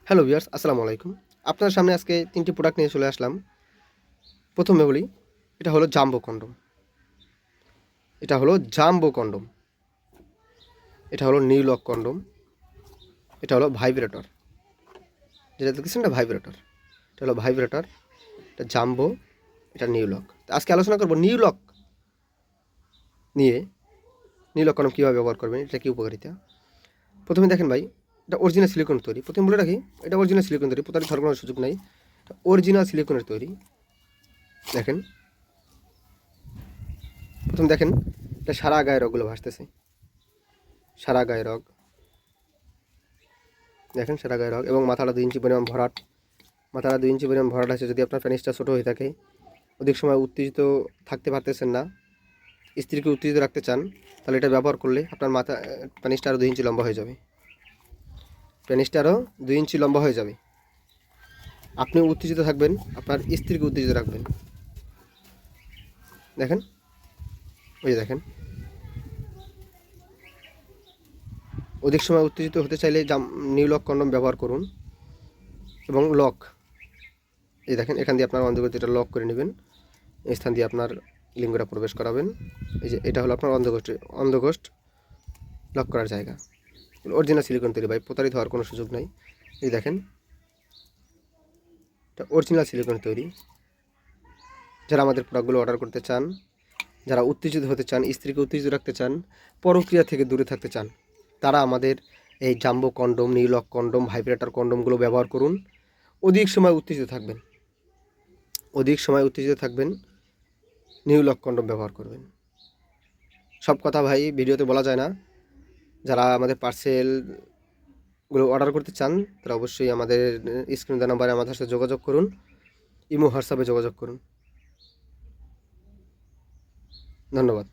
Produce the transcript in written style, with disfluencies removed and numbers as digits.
Hello viewers, আসসালামু আলাইকুম। আপনার সামনে আজকে ৩টি প্রোডাক্ট নিয়ে চলে আসলাম। প্রথমে বলি, এটা হলো জাম্বো কন্ডম, এটা হলো জাম্বো কন্ডম, এটা হলো নিউ লক কন্ডম, এটা হলো ভাইব্রেটর। যেটা দেখছেন এটা ভাইব্রেটর, এটা হলো ভাইব্রেটর, এটা জাম্বো, এটা নিউ লক। তো আজকে আলোচনা করব নিউ লক নিয়ে। নিউ লক কন্ডম কীভাবে ব্যবহার করবেন, এটা কী উপকারিতা। প্রথমে দেখেন ভাই, এটা অরিজিনাল সিলিকন তৈরি। প্রথমে বলে রাখি, এটা অরিজিনাল সিলিকন তৈরি, প্রতারিত হওয়ার কোনো সুযোগ নাই। এটা অরিজিনাল সিলিকনের তৈরি। দেখেন, প্রথম দেখেন, এটা সারা গায়ে রগগুলো ভাসতেছে, সারা গায়ে রগ দেখেন, সারা গায়ে রগ, এবং মাথাটা 2 ইঞ্চি পরিমাণ ভরাট। মাথাটা 2 ইঞ্চি পরিমাণ ভরাট আছে। যদি আপনার পেনিসটা ছোটো হয়ে থাকে, অধিক সময় উত্তেজিত থাকতে পারতেছেন না, স্ত্রীকে উত্তেজিত রাখতে চান, তাহলে এটা ব্যবহার করলে আপনার পেনিসটা আরও 2 ইঞ্চি লম্বা হয়ে যাবে। পেনিসটা আরও 2 ইঞ্চি লম্বা হয়ে যাবে। আপনি উত্তেজিত থাকবেন, আপনার স্ত্রীকে উত্তেজিত রাখবেন। দেখেন, ওই যে দেখেন, অধিক সময় উত্তেজিত হতে চাইলে নিউ লক কন্ডম ব্যবহার করুন। এবং লক, এই দেখেন, এখান দিয়ে আপনার অন্ধকোষ এটা লক করে নেবেন, এই স্থান দিয়ে আপনার লিঙ্গটা প্রবেশ করাবেন। এই যে এটা হলো আপনার অন্ধকোষ লক করার জায়গা। অরিজিনাল সিলিকন তৈরি ভাই, প্রতারিত হওয়ার কোনো সুযোগ নাই। এই দেখেন, এটা অরিজিনাল সিলিকন তৈরি। যারা আমাদের প্রোডাক্টগুলো অর্ডার করতে চান, যারা উত্তেজিত হতে চান, স্ত্রীকে উত্তেজিত রাখতে চান, পরক্রিয়া থেকে দূরে থাকতে চান, তারা আমাদের এই jumbo condom, new lock condom, vibrator কন্ডমগুলো ব্যবহার করুন। অধিক সময় উত্তেজিত থাকবেন, অধিক সময় উত্তেজিত থাকবেন, নিউ লক কন্ডম ব্যবহার করবেন। সব কথা ভাই ভিডিওতে বলা যায় না। যারা আমাদের পার্সেলগুলো অর্ডার করতে চান, তারা অবশ্যই আমাদের স্ক্রিনে দেওয়া নাম্বারে আমাদের সাথে যোগাযোগ করুন, ইমো হোয়াটসঅ্যাপে যোগাযোগ করুন। ধন্যবাদ।